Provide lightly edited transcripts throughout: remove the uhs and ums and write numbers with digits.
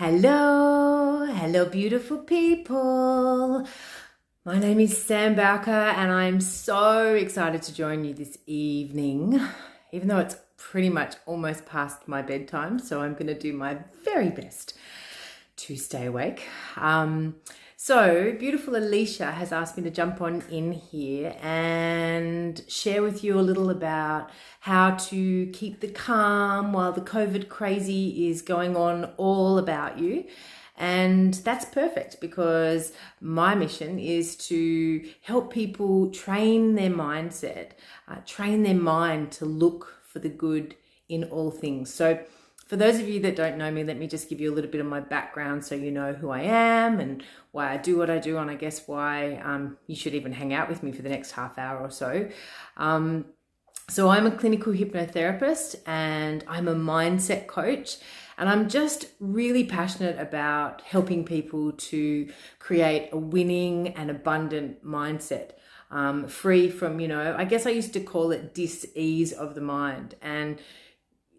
Hello, beautiful people. My name is Sam Bowker and I'm so excited to join you this evening, even though it's pretty much almost past my bedtime, so I'm going to do my very best to stay awake. So beautiful Alicia has asked me to jump on in here and share with you a little about how to keep the calm while the COVID crazy is going on all about you. And that's perfect because my mission is to help people train their mindset, train their mind to look for the good in all things. So for those of you that don't know me, let me just give you a little bit of my background so you know who I am and why I do what I do, and I guess why you should even hang out with me for the next half hour or so. So I'm a clinical hypnotherapist and I'm a mindset coach, and I'm just really passionate about helping people to create a winning and abundant mindset. Free from, I guess I used to call it dis-ease of the mind, and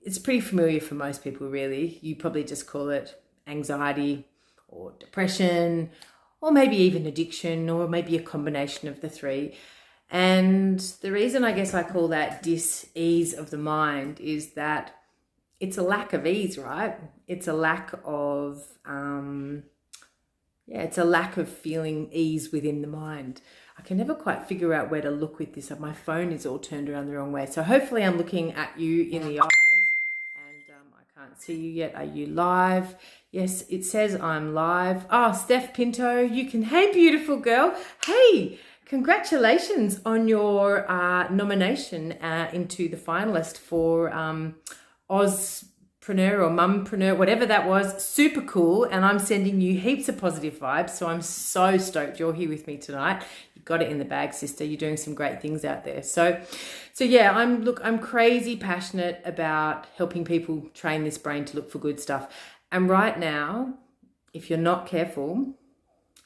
it's pretty familiar for most people, really. You probably just call it anxiety or depression, or maybe even addiction, or maybe a combination of the three. And the reason I guess I call that dis-ease of the mind is that it's a lack of ease, right? It's a lack of, it's a lack of feeling ease within the mind. I can never quite figure out where to look with this. My phone is all turned around the wrong way. So hopefully I'm looking at you in the eyes. Can't see you yet. Are you live? Yes, it says I'm live. Oh, Steph Pinto, you can. Hey, beautiful girl. Hey, congratulations on your nomination into the finalist for Ozpreneur or Mumpreneur, whatever that was. Super cool. And I'm sending you heaps of positive vibes. So I'm so stoked you're here with me tonight. You got it in the bag, sister. You're doing some great things out there. So yeah, I'm crazy passionate about helping people train this brain to look for good stuff. And right now, if you're not careful,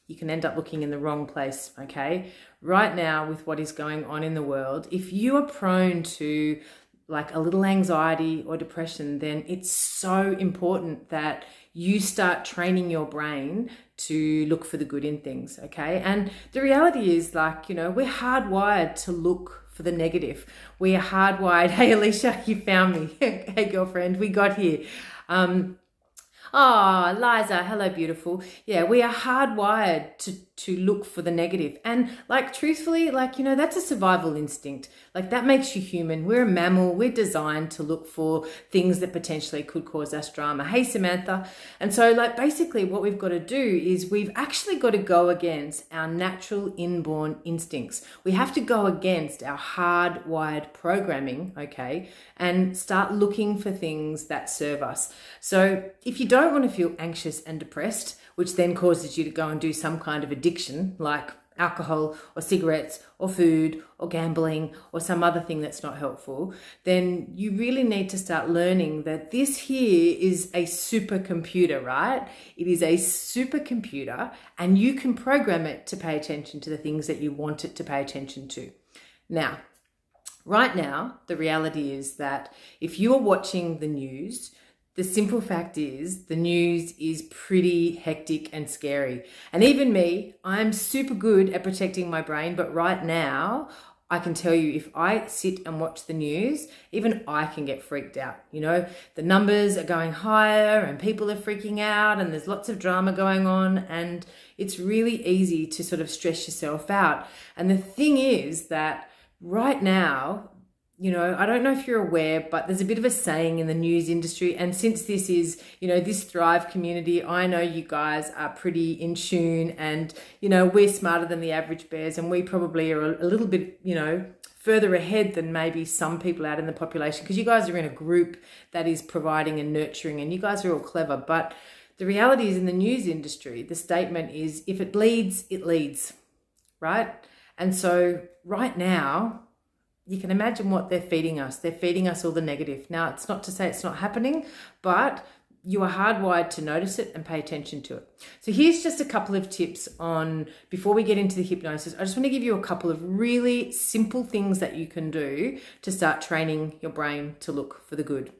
you can end up looking in the wrong place, okay? Right now, with what is going on in the world, if you are prone to like a little anxiety or depression, then it's so important that you start training your brain to look for the good in things, okay? And the reality is, like, we're hardwired to look for the negative. We are hardwired. Hey, Alicia, you found me. Hey, girlfriend, we got here. Liza, hello, beautiful. Yeah, we are hardwired to look for the negative. And like, truthfully, that's a survival instinct. Like, that makes you human. We're a mammal. We're designed to look for things that potentially could cause us drama. Hey, Samantha. And so, basically what we've got to do is we've actually got to go against our natural inborn instincts. We have to go against our hardwired programming, okay, and start looking for things that serve us. So if you don't want to feel anxious and depressed, which then causes you to go and do some kind of addiction like alcohol or cigarettes or food or gambling or some other thing that's not helpful, then you really need to start learning that this here is a supercomputer, right? It is a supercomputer, and you can program it to pay attention to the things that you want it to pay attention to. Now, right now, the reality is that if you are watching the news, the simple fact is the news is pretty hectic and scary. And even me, I'm super good at protecting my brain, but right now, I can tell you, if I sit and watch the news, even I can get freaked out. The numbers are going higher and people are freaking out and there's lots of drama going on, and it's really easy to sort of stress yourself out. And the thing is that right now, I don't know if you're aware, but there's a bit of a saying in the news industry. And since this is, this Thrive community, I know you guys are pretty in tune, and, we're smarter than the average bears, and we probably are a little bit, further ahead than maybe some people out in the population, because you guys are in a group that is providing and nurturing, and you guys are all clever. But the reality is, in the news industry, the statement is, if it bleeds, it leads, right? And so right now, you can imagine what they're feeding us. They're feeding us all the negative. Now, it's not to say it's not happening, but you are hardwired to notice it and pay attention to it. So here's just a couple of tips on, before we get into the hypnosis, I just want to give you a couple of really simple things that you can do to start training your brain to look for the good.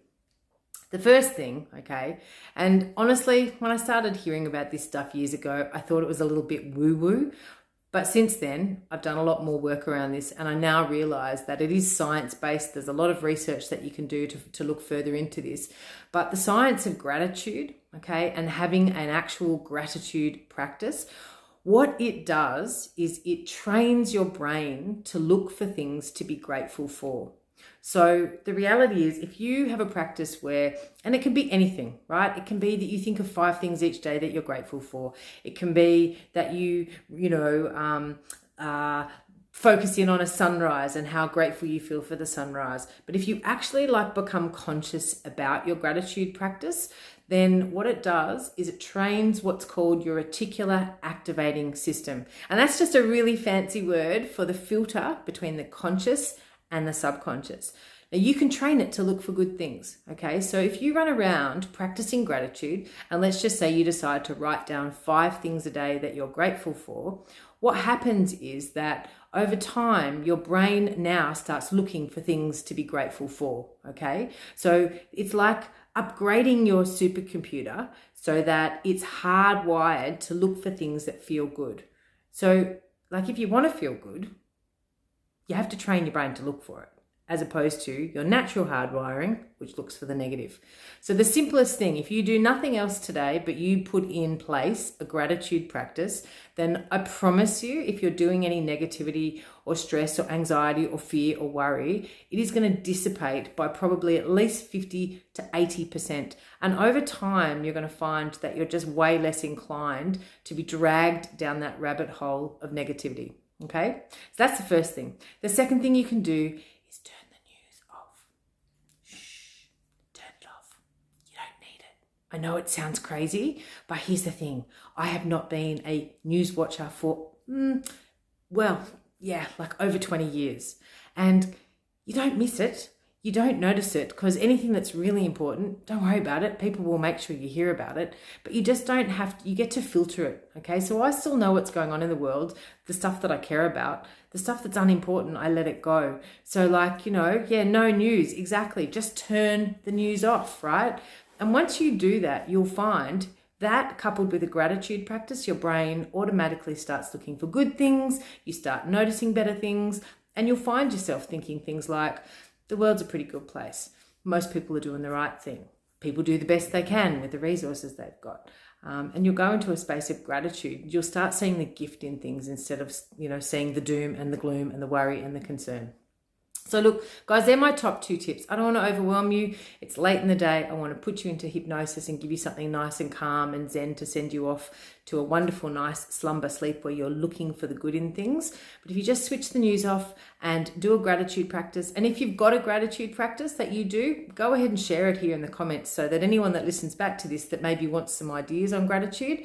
The first thing, okay, and honestly, when I started hearing about this stuff years ago, I thought it was a little bit woo-woo. But since then, I've done a lot more work around this, and I now realize that it is science-based. There's a lot of research that you can do to look further into this. But the science of gratitude, okay, and having an actual gratitude practice, what it does is it trains your brain to look for things to be grateful for. So the reality is, if you have a practice where, and it can be anything, right? It can be that you think of 5 things each day that you're grateful for. It can be that focus in on a sunrise and how grateful you feel for the sunrise. But if you actually become conscious about your gratitude practice, then what it does is it trains what's called your reticular activating system. And that's just a really fancy word for the filter between the conscious and the subconscious. Now you can train it to look for good things, okay? So if you run around practicing gratitude, and let's just say you decide to write down 5 things a day that you're grateful for, what happens is that over time, your brain now starts looking for things to be grateful for, okay? So it's like upgrading your supercomputer so that it's hardwired to look for things that feel good. So like if you want to feel good, you have to train your brain to look for it, as opposed to your natural hardwiring, which looks for the negative. So the simplest thing, if you do nothing else today, but you put in place a gratitude practice, then I promise you, if you're doing any negativity or stress or anxiety or fear or worry, it is going to dissipate by probably at least 50 to 80%. And over time, you're going to find that you're just way less inclined to be dragged down that rabbit hole of negativity. Okay, so that's the first thing. The second thing you can do is turn the news off. Shh, turn it off. You don't need it. I know it sounds crazy, but here's the thing. I have not been a news watcher for, over 20 years. And you don't miss it. You don't notice it, because anything that's really important, don't worry about it. People will make sure you hear about it, but you just don't have to, you get to filter it. Okay. So I still know what's going on in the world, the stuff that I care about, the stuff that's unimportant, I let it go. So no news. Exactly. Just turn the news off. Right. And once you do that, you'll find that, coupled with a gratitude practice, your brain automatically starts looking for good things. You start noticing better things, and you'll find yourself thinking things like, the world's a pretty good place. Most people are doing the right thing. People do the best they can with the resources they've got. And you'll go into a space of gratitude. You'll start seeing the gift in things instead of, seeing the doom and the gloom and the worry and the concern. So look, guys, they're my top 2 tips. I don't want to overwhelm you. It's late in the day. I want to put you into hypnosis and give you something nice and calm and zen to send you off to a wonderful, nice slumber sleep where you're looking for the good in things. But if you just switch the news off and do a gratitude practice, and if you've got a gratitude practice that you do, go ahead and share it here in the comments so that anyone that listens back to this that maybe wants some ideas on gratitude,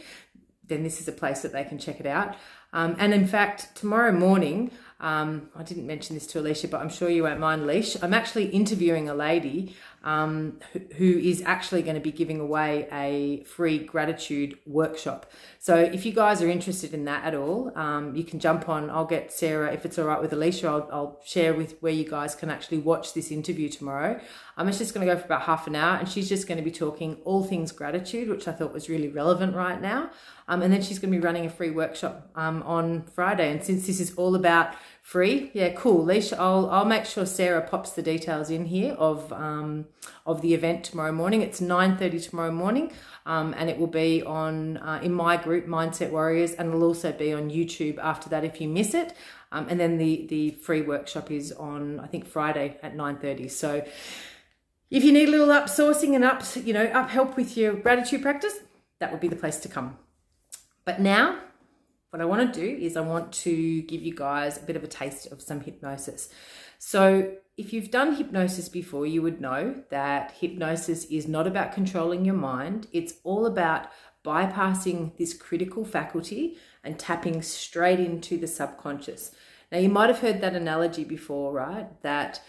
then this is a place that they can check it out. And in fact, tomorrow morning, I didn't mention this to Alicia, but I'm sure you won't mind, Leash. I'm actually interviewing a lady who is actually going to be giving away a free gratitude workshop. So if you guys are interested in that at all, you can jump on. I'll get Sarah, if it's all right with Alicia, I'll share with where you guys can actually watch this interview tomorrow. It's just going to go for about half an hour, and she's just going to be talking all things gratitude, which I thought was really relevant right now. And then she's going to be running a free workshop on Friday. And since this is all about free, yeah, cool. Leisha, I'll make sure Sarah pops the details in here of the event tomorrow morning. It's 9:30 tomorrow morning, and it will be on in my group, Mindset Warriors, and it'll also be on YouTube after that if you miss it. And then the free workshop is on, I think, Friday at 9:30. So if you need a little upsourcing and up help with your gratitude practice, that would be the place to come. But now, what I want to do is I want to give you guys a bit of a taste of some hypnosis. So if you've done hypnosis before, you would know that hypnosis is not about controlling your mind. It's all about bypassing this critical faculty and tapping straight into the subconscious. Now, you might have heard that analogy before, right? That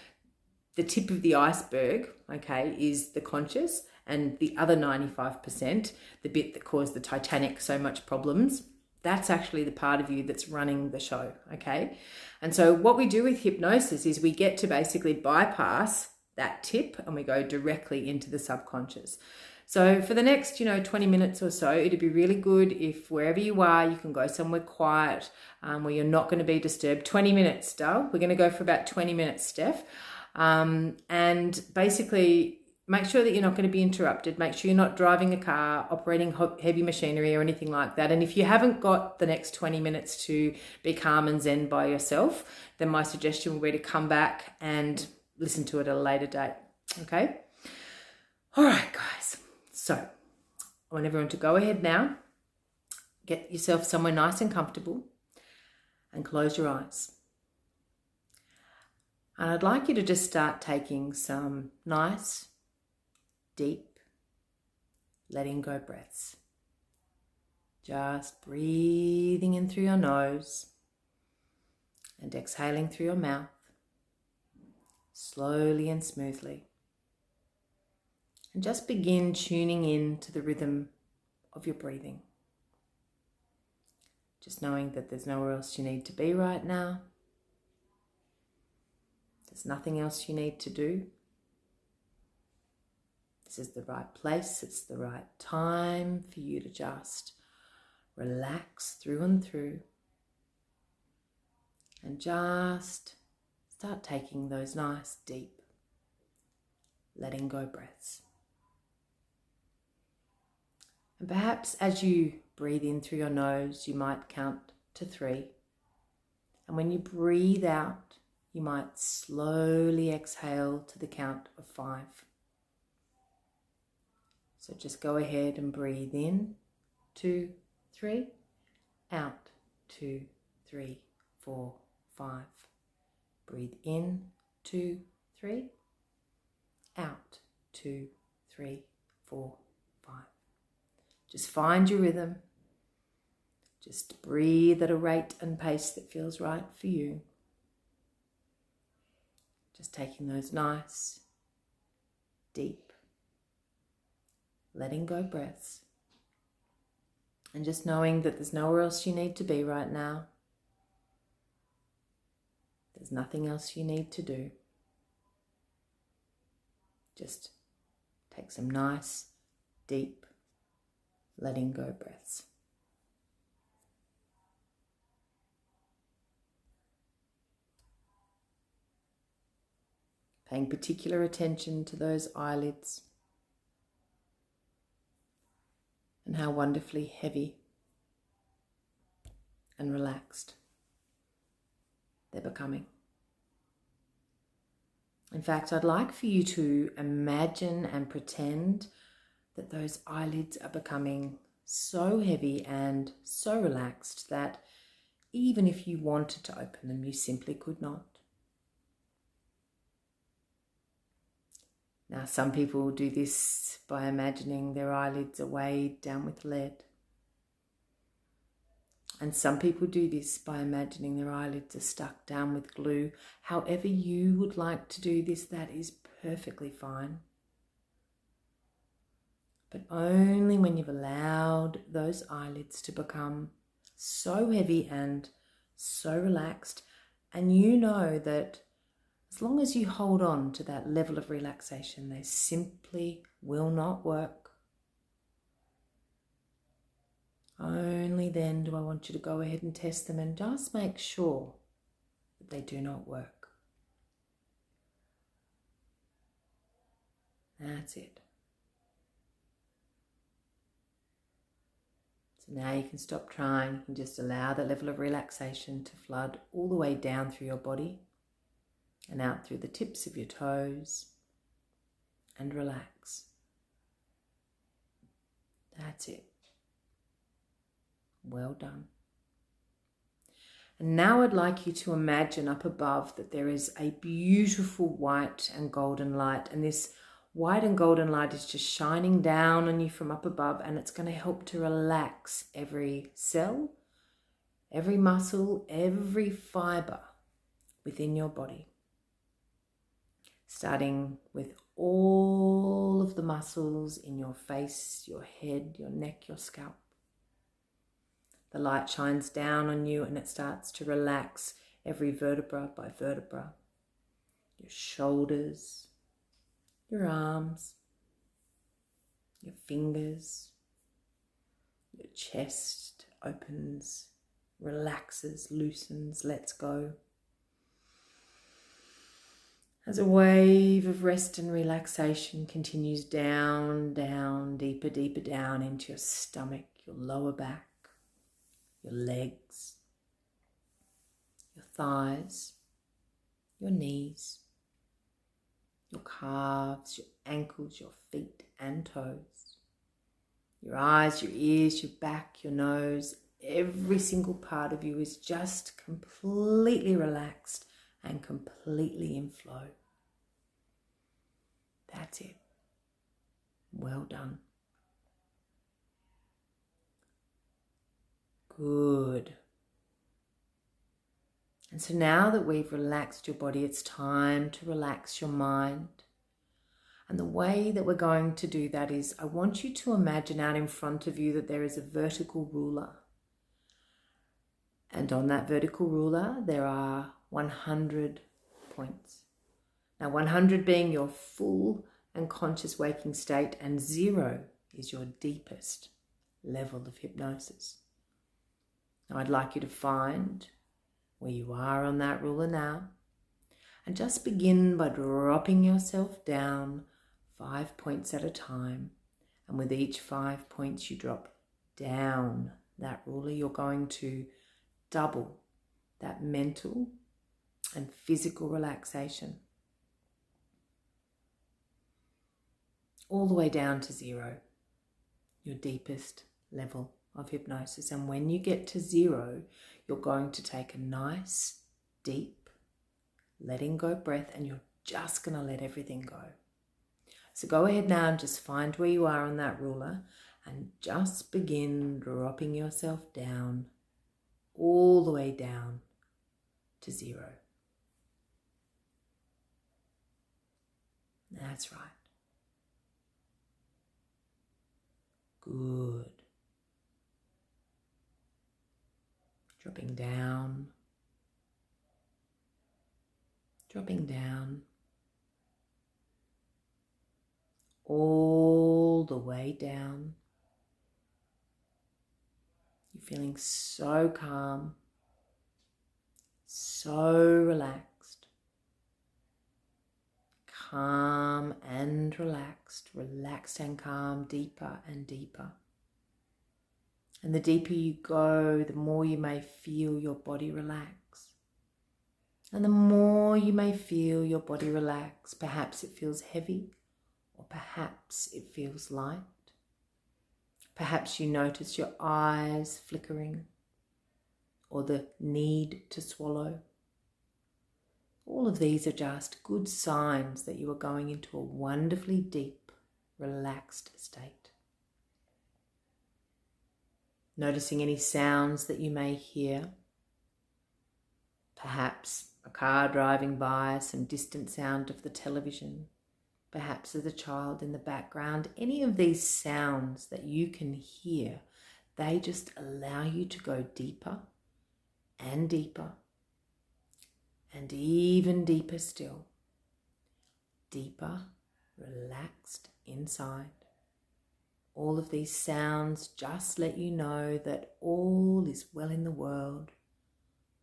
the tip of the iceberg, okay, is the conscious, and the other 95%, the bit that caused the Titanic so much problems, that's actually the part of you that's running the show, okay? And so what we do with hypnosis is we get to basically bypass that tip and we go directly into the subconscious. So for the next, 20 minutes or so, it'd be really good if wherever you are, you can go somewhere quiet where you're not going to be disturbed. 20 minutes, Dal. We're going to go for about 20 minutes, Steph. And basically make sure that you're not going to be interrupted. Make sure you're not driving a car, operating heavy machinery or anything like that. And if you haven't got the next 20 minutes to be calm and zen by yourself, then my suggestion would be to come back and listen to it at a later date. Okay? All right, guys. So I want everyone to go ahead now, get yourself somewhere nice and comfortable and close your eyes. And I'd like you to just start taking some nice, deep, letting go breaths. Just breathing in through your nose and exhaling through your mouth, slowly and smoothly. And just begin tuning in to the rhythm of your breathing. Just knowing that there's nowhere else you need to be right now. There's nothing else you need to do. This is the right place. It's the right time for you to just relax through and through. And just start taking those nice, deep, letting go breaths. And perhaps as you breathe in through your nose, you might count to 3. And when you breathe out, you might slowly exhale to the count of 5. So just go ahead and breathe in, 2, 3, out, 2, 3, 4, 5. Breathe in, 2, 3, out, 2, 3, 4, 5. Just find your rhythm. Just breathe at a rate and pace that feels right for you. Just taking those nice, deep, letting go breaths. And just knowing that there's nowhere else you need to be right now. There's nothing else you need to do. Just take some nice, deep, letting go breaths. Paying particular attention to those eyelids and how wonderfully heavy and relaxed they're becoming. In fact, I'd like for you to imagine and pretend that those eyelids are becoming so heavy and so relaxed that even if you wanted to open them, you simply could not. Now, some people do this by imagining their eyelids are weighed down with lead. And some people do this by imagining their eyelids are stuck down with glue. However you would like to do this, that is perfectly fine. But only when you've allowed those eyelids to become so heavy and so relaxed, and you know that as long as you hold on to that level of relaxation, they simply will not work. Only then do I want you to go ahead and test them and just make sure that they do not work. That's it. So now you can stop trying. You can just allow that level of relaxation to flood all the way down through your body and out through the tips of your toes, and relax. That's it. Well done. And now I'd like you to imagine up above that there is a beautiful white and golden light, and this white and golden light is just shining down on you from up above, and it's going to help to relax every cell, every muscle, every fiber within your body. Starting with all of the muscles in your face, your head, your neck, your scalp. The light shines down on you and it starts to relax every vertebra by vertebra. Your shoulders, your arms, your fingers, your chest opens, relaxes, loosens, lets go. As a wave of rest and relaxation continues down, down, deeper, deeper down into your stomach, your lower back, your legs, your thighs, your knees, your calves, your ankles, your feet and toes, your eyes, your ears, your back, your nose. Every single part of you is just completely relaxed and completely in flow. That's it. Well done. Good. And so now that we've relaxed your body, it's time to relax your mind. And the way that we're going to do that is I want you to imagine out in front of you that there is a vertical ruler. And on that vertical ruler, there are 100 points. Now, 100 being your full and conscious waking state, and 0 is your deepest level of hypnosis. Now, I'd like you to find where you are on that ruler now, and just begin by dropping yourself down 5 points at a time. And with each 5 points you drop down that ruler, you're going to double that mental and physical relaxation, all the way down to 0, your deepest level of hypnosis. And when you get to 0, you're going to take a nice, deep, letting go breath, and you're just going to let everything go. So go ahead now and just find where you are on that ruler and just begin dropping yourself down, all the way down to 0. That's right. Good. Dropping down, all the way down. You're feeling so calm, so relaxed, calm and relaxed and calm, deeper and deeper. And the deeper you go, the more you may feel your body relax. And the more you may feel your body relax, perhaps it feels heavy, or perhaps it feels light. Perhaps you notice your eyes flickering, or the need to swallow. All of these are just good signs that you are going into a wonderfully deep, relaxed state. Noticing any sounds that you may hear. Perhaps a car driving by, some distant sound of the television. Perhaps as a child in the background. Any of these sounds that you can hear, they just allow you to go deeper and deeper and even deeper still. Deeper, relaxed inside. All of these sounds just let you know that all is well in the world.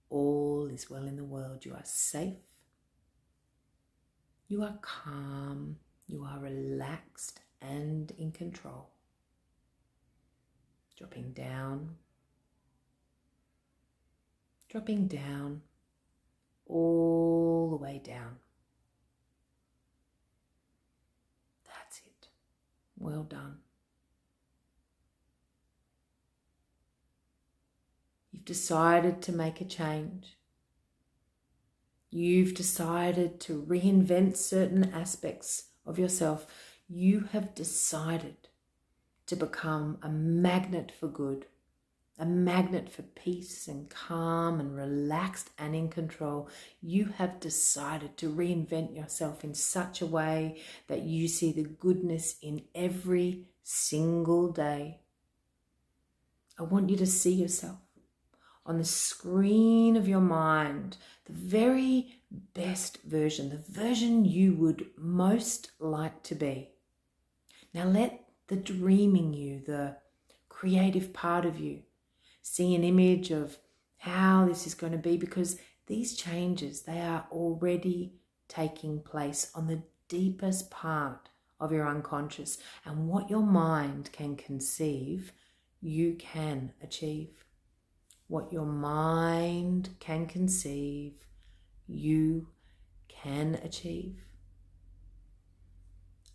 All is well in the world. You are safe. You are calm. You are relaxed and in control. Dropping down, all the way down. That's it. Well done. You've decided to make a change. You've decided to reinvent certain aspects of yourself. You have decided to become a magnet for good, a magnet for peace and calm and relaxed and in control. You have decided to reinvent yourself in such a way that you see the goodness in every single day. I want you to see yourself on the screen of your mind, the very best version, the version you would most like to be. Now let the dreaming you, the creative part of you, see an image of how this is going to be, because these changes, they are already taking place on the deepest part of your unconscious, and what your mind can conceive, you can achieve. What your mind can conceive, you can achieve.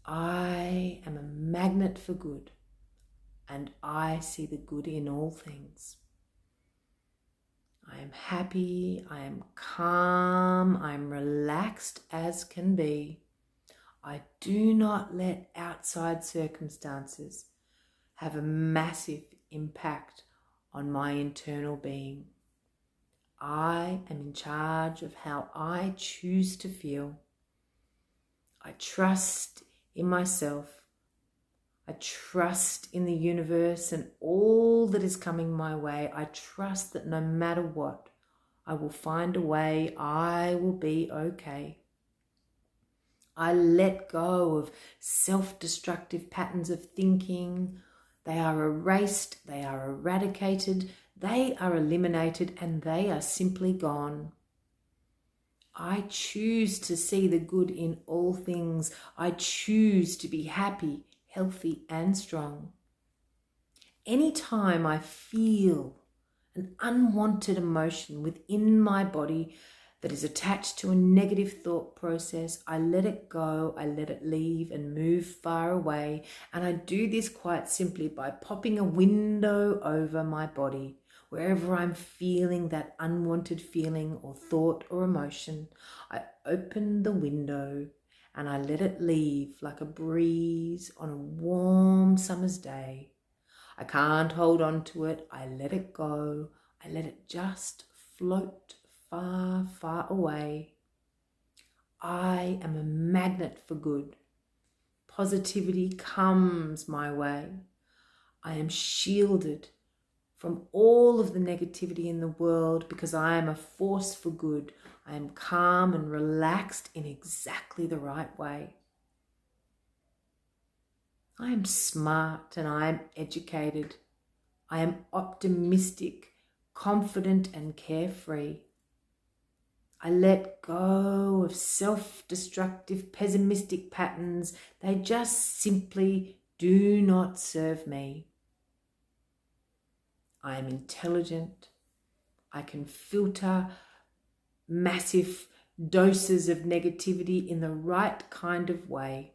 I am a magnet for good, and I see the good in all things. I am happy, I am calm, I am relaxed as can be. I do not let outside circumstances have a massive impact on my internal being. I am in charge of how I choose to feel. I trust in myself. I trust in the universe and all that is coming my way. I trust that no matter what, I will find a way. I will be okay. I let go of self-destructive patterns of thinking. They are erased, they are eradicated, they are eliminated, and they are simply gone. I choose to see the good in all things. I choose to be happy, healthy, and strong. Anytime I feel an unwanted emotion within my body that is attached to a negative thought process, I let it go, I let it leave and move far away. And I do this quite simply by popping a window over my body. Wherever I'm feeling that unwanted feeling or thought or emotion, I open the window and I let it leave like a breeze on a warm summer's day. I can't hold on to it. I let it go. I let it just float far, far away. I am a magnet for good. Positivity comes my way. I am shielded from all of the negativity in the world because I am a force for good. I am calm and relaxed in exactly the right way. I am smart and I am educated. I am optimistic, confident and carefree. I let go of self-destructive, pessimistic patterns. They just simply do not serve me. I am intelligent. I can filter massive doses of negativity in the right kind of way.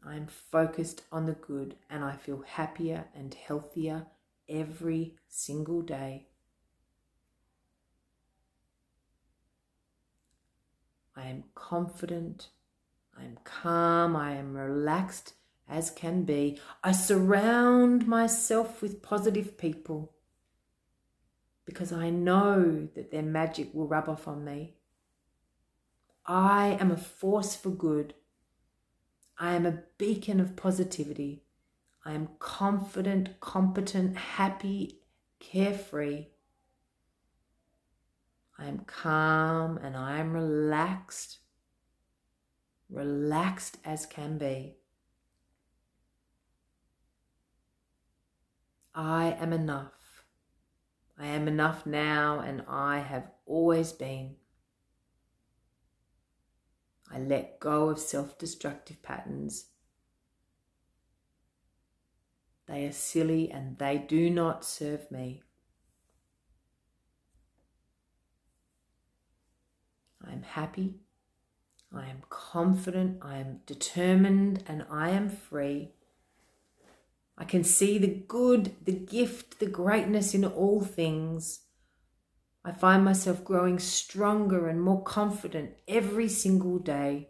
I am focused on the good and I feel happier and healthier every single day. I am confident, I am calm, I am relaxed as can be. I surround myself with positive people because I know that their magic will rub off on me. I am a force for good. I am a beacon of positivity. I am confident, competent, happy, carefree. I am calm and I am relaxed as can be. I am enough. I am enough now and I have always been. I let go of self-destructive patterns. They are silly and they do not serve me. I am happy. I am confident, I am determined, and I am free. I can see the good, the gift, the greatness in all things. I find myself growing stronger and more confident every single day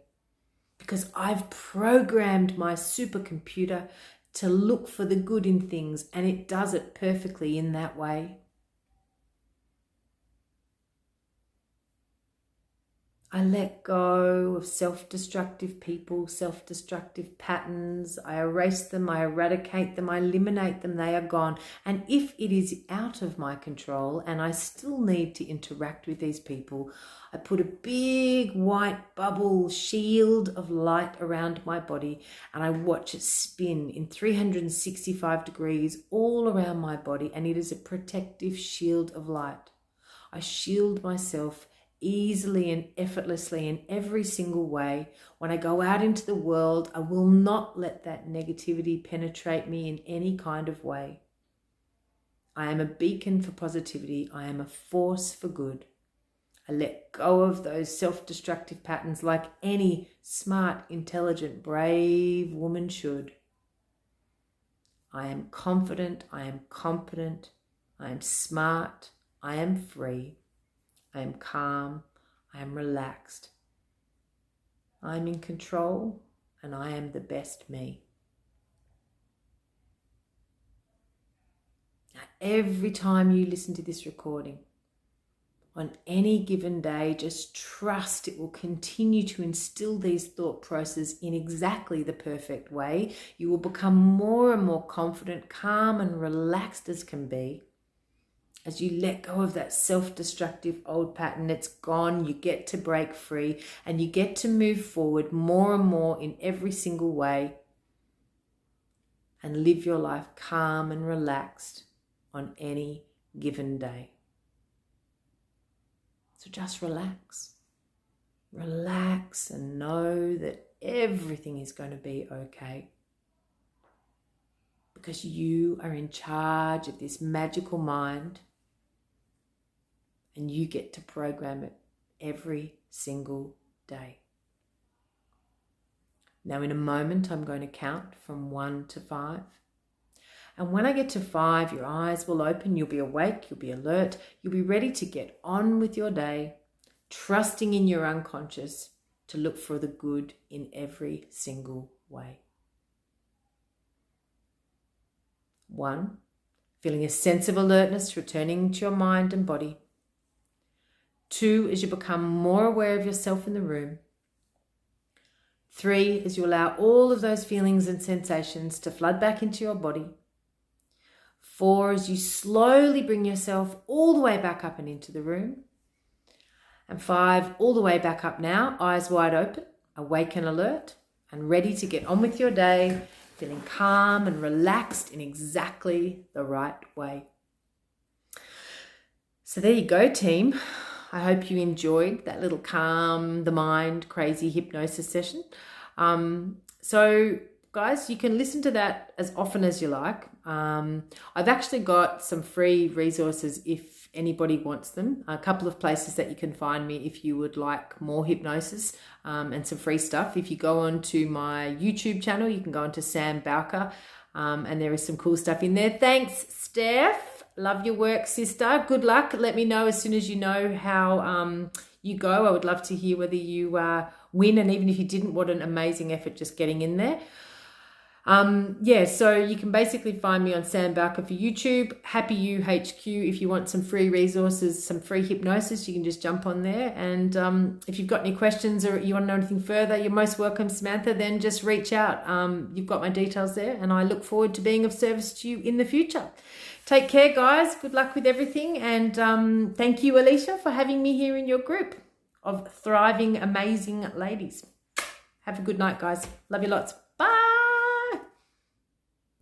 because I've programmed my supercomputer to look for the good in things, and it does it perfectly in that way. I let go of self-destructive people, self-destructive patterns. I erase them, I eradicate them, I eliminate them, they are gone. And if it is out of my control and I still need to interact with these people, I put a big white bubble shield of light around my body and I watch it spin in 365 degrees all around my body, and it is a protective shield of light. I shield myself easily and effortlessly in every single way. When I go out into the world, I will not let that negativity penetrate me in any kind of way. I am a beacon for positivity. I am a force for good. I let go of those self-destructive patterns like any smart, intelligent, brave woman should. I am confident. I am competent. I am smart. I am free. I am calm, I am relaxed, I am in control, and I am the best me. Now, every time you listen to this recording, on any given day, just trust it will continue to instill these thought processes in exactly the perfect way. You will become more and more confident, calm, and relaxed as can be. As you let go of that self-destructive old pattern, it's gone. You get to break free and you get to move forward more and more in every single way and live your life calm and relaxed on any given day. So just relax. Relax and know that everything is going to be okay. Because you are in charge of this magical mind. And you get to program it every single day. Now in a moment, I'm going to count from 1 to 5. And when I get to 5, your eyes will open, you'll be awake, you'll be alert, you'll be ready to get on with your day, trusting in your unconscious to look for the good in every single way. 1, feeling a sense of alertness returning to your mind and body. 2, as you become more aware of yourself in the room. 3, as you allow all of those feelings and sensations to flood back into your body. 4, as you slowly bring yourself all the way back up and into the room. And 5, all the way back up now, eyes wide open, awake and alert, and ready to get on with your day, feeling calm and relaxed in exactly the right way. So there you go, team. I hope you enjoyed that little calm the mind crazy hypnosis session. So guys, you can listen to that as often as you like. I've actually got some free resources if anybody wants them. A couple of places that you can find me if you would like more hypnosis and some free stuff. If you go onto my YouTube channel, you can go onto Sam Bowker and there is some cool stuff in there. Thanks, Steph. Love your work, sister. Good luck. Let me know as soon as you know how you go. I would love to hear whether you win, and even if you didn't, what an amazing effort just getting in there. So you can basically find me on Sam Bowker for YouTube, Happy You HQ. If you want some free resources, some free hypnosis, you can just jump on there. And if you've got any questions or you want to know anything further, you're most welcome, Samantha. Then just reach out. You've got my details there, and I look forward to being of service to you in the future. Take care, guys. Good luck with everything. And thank you, Alicia, for having me here in your group of thriving, amazing ladies. Have a good night, guys. Love you lots. Bye.